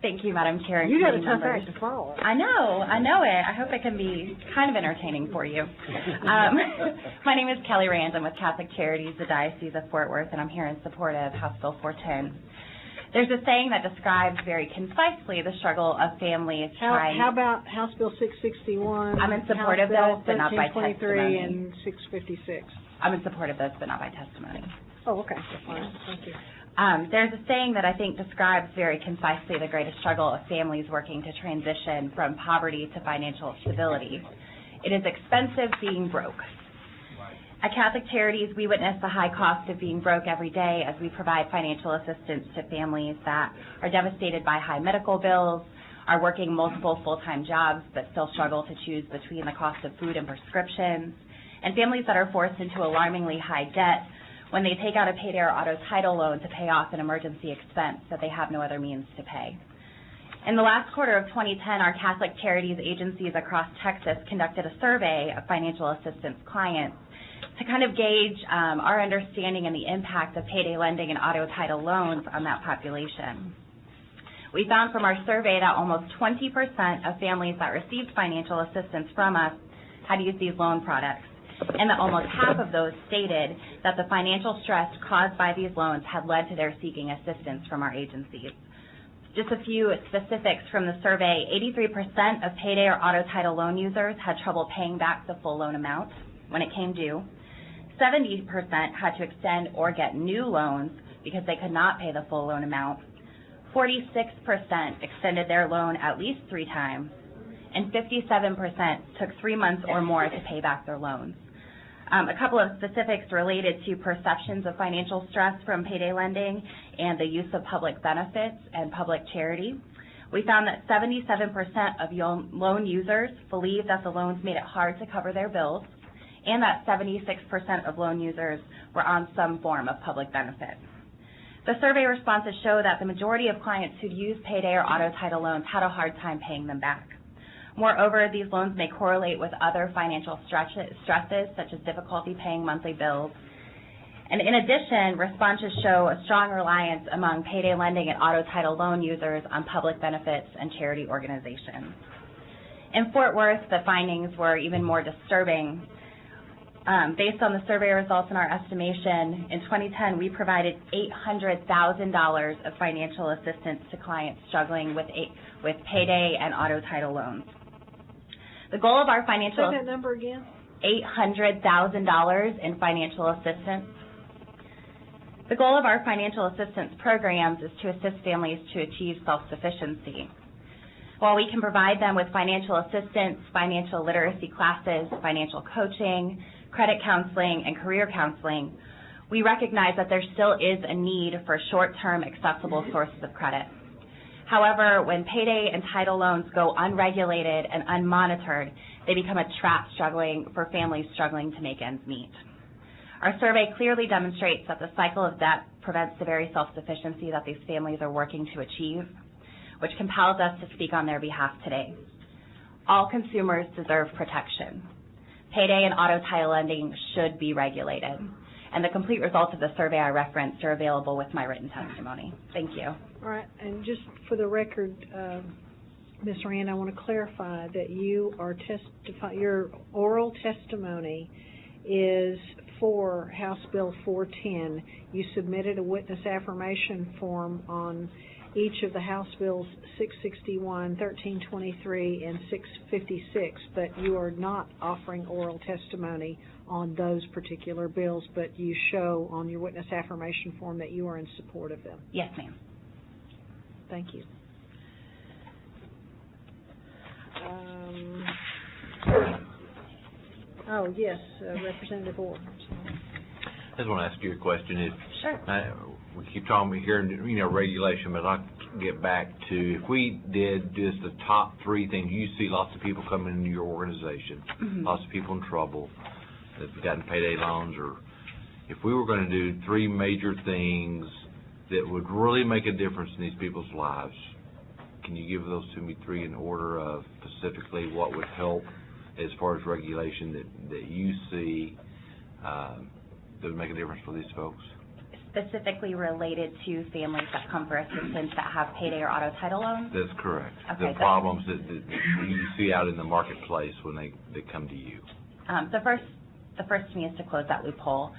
Thank you, Madam Chair. You got a tough act to follow. I know it. I hope it can be kind of entertaining for you. My name is Kelly Rand. I'm with Catholic Charities, the Diocese of Fort Worth, and I'm here in support of House Bill 410. There's a saying that describes very concisely the struggle of families trying... How about House Bill 661? I'm in support of those, but not by testimony. and 656. I'm in support of those, but not by testimony. Oh, okay. That's fine. Thank you. There's a saying that I think describes very concisely the greatest struggle of families working to transition from poverty to financial stability. It is expensive being broke. At Catholic Charities, we witness the high cost of being broke every day as we provide financial assistance to families that are devastated by high medical bills, are working multiple full-time jobs but still struggle to choose between the cost of food and prescriptions, and families that are forced into alarmingly high debt when they take out a payday or auto title loan to pay off an emergency expense that they have no other means to pay. In the last quarter of 2010, our Catholic Charities agencies across Texas conducted a survey of financial assistance clients to kind of gauge our understanding and the impact of payday lending and auto title loans on that population. We found from our survey that almost 20% of families that received financial assistance from us had used these loan products, and that almost half of those stated that the financial stress caused by these loans had led to their seeking assistance from our agencies. Just a few specifics from the survey: 83% of payday or auto title loan users had trouble paying back the full loan amount when it came due. 70% had to extend or get new loans because they could not pay the full loan amount. 46% extended their loan at least 3 times, and 57% took 3 months or more to pay back their loans. A couple of specifics related to perceptions of financial stress from payday lending and the use of public benefits and public charity. We found that 77% of loan users believe that the loans made it hard to cover their bills, and that 76% of loan users were on some form of public benefit. The survey responses show that the majority of clients who'd used payday or auto title loans had a hard time paying them back. Moreover, these loans may correlate with other financial stresses, such as difficulty paying monthly bills. And in addition, responses show a strong reliance among payday lending and auto title loan users on public benefits and charity organizations. In Fort Worth, the findings were even more disturbing. Based on the survey results and our estimation, in 2010, we provided $800,000 of financial assistance to clients struggling with payday and auto title loans. The goal of our financial... Say that number again. $800,000 in financial assistance. The goal of our financial assistance programs is to assist families to achieve self-sufficiency. While we can provide them with financial assistance, financial literacy classes, financial coaching, credit counseling, and career counseling, we recognize that there still is a need for short-term accessible sources of credit. However, when payday and title loans go unregulated and unmonitored, they become a trap for families struggling to make ends meet. Our survey clearly demonstrates that the cycle of debt prevents the very self-sufficiency that these families are working to achieve, which compels us to speak on their behalf today. All consumers deserve protection. Payday and auto title lending should be regulated, and the complete results of the survey I referenced are available with my written testimony. Thank you. All right, and just for the record, Ms. Rand, I want to clarify that you are your oral testimony is for House Bill 410. You submitted a witness affirmation form on each of the House Bills 661, 1323, and 656, but you are not offering oral testimony on those particular bills, but you show on your witness affirmation form that you are in support of them. Yes, ma'am. Thank you. Oh, yes, Representative Orr. I just want to ask you a question. Sure. We keep talking here, regulation, but I'd like to get back to if we did just the top 3 things. You see lots of people coming into your organization, lots of people in trouble that have gotten payday loans, or if we were going to do 3 major things that would really make a difference in these people's lives, can you give those to me 3 in order of specifically what would help as far as regulation that you see that would make a difference for these folks? specifically related to families that come for assistance that have payday or auto title loans? That's correct. Okay, The problems that you see out in the marketplace when they come to you. The first to me is to close that loophole,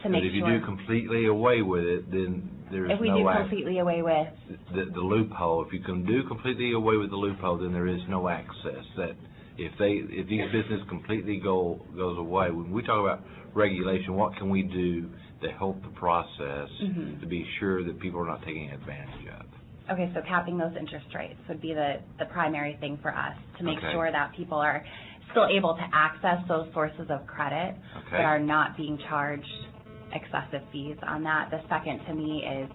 to make But if you sure. do completely away with it, then there's If we do completely away with, the loophole. If you can do completely away with the loophole, then there is no access. That if these businesses completely goes away, when we talk about regulation, what can we do to help the process to be sure that people are not taking advantage of? okay, so capping those interest rates would be the primary thing for us, to make Okay. sure that people are still able to access those sources of credit, Okay. but are not being charged excessive fees on that. The second to me is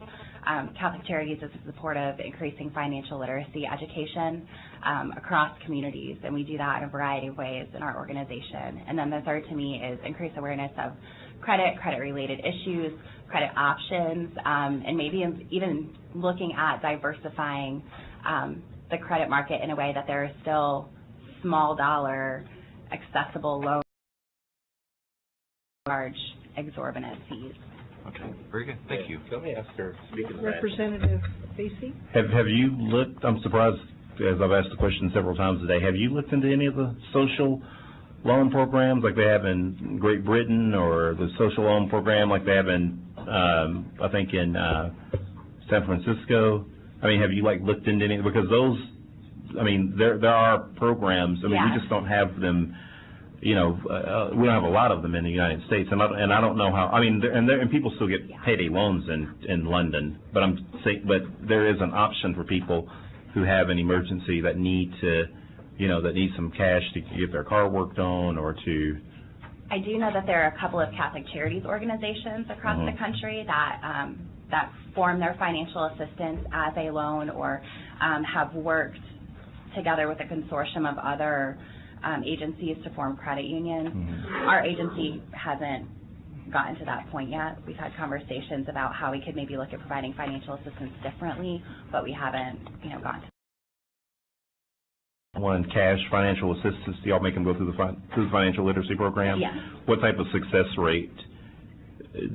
Catholic Charities is in support of increasing financial literacy education across communities, and we do that in a variety of ways in our organization. And then the third to me is increased awareness of credit-related issues, credit options, and maybe even looking at diversifying the credit market in a way that there are still small dollar accessible loans charge exorbitant fees. Okay, very good. Thank you. Let me ask her, speaking of that, Representative Vesey? Have you looked, I'm surprised, as I've asked the question several times today, have you looked into any of the social loan programs like they have in Great Britain, or the social loan program like they have in, I think in San Francisco? I mean, have you looked into any, because those, I mean, there are programs, I mean, Yeah. we just don't have them, you know, we don't have a lot of them in the United States, and I don't know how. I mean, and people still get payday loans in London, but but there is an option for people who have an emergency that need to, you know, that need some cash to get their car worked on or to. I do know that there are a couple of Catholic Charities organizations across the country that form their financial assistance as a loan, or have worked together with a consortium of other agencies to form credit unions. Our agency hasn't gotten to that point yet. We've had conversations about how we could maybe look at providing financial assistance differently, but we haven't, gotten to. One, cash financial assistance. Do y'all make them go through the financial literacy program? Yes. What type of success rate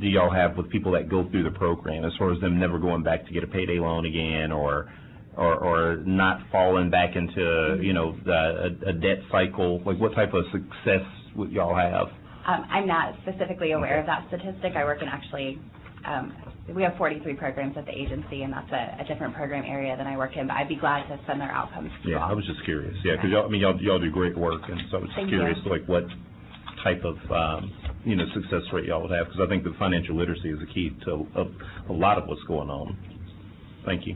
do y'all have with people that go through the program, as far as them never going back to get a payday loan again, or not falling back into, a debt cycle? Like, what type of success would y'all have? I'm not specifically aware of that statistic. I work in we have 43 programs at the agency, and that's a different program area than I work in, but I'd be glad to send their outcomes to you Yeah, all. I was just curious. Yeah, because y'all do great work, and so I was just Thank curious, you. like, what type of, success rate y'all would have, because I think the financial literacy is the key to a lot of what's going on. Thank you.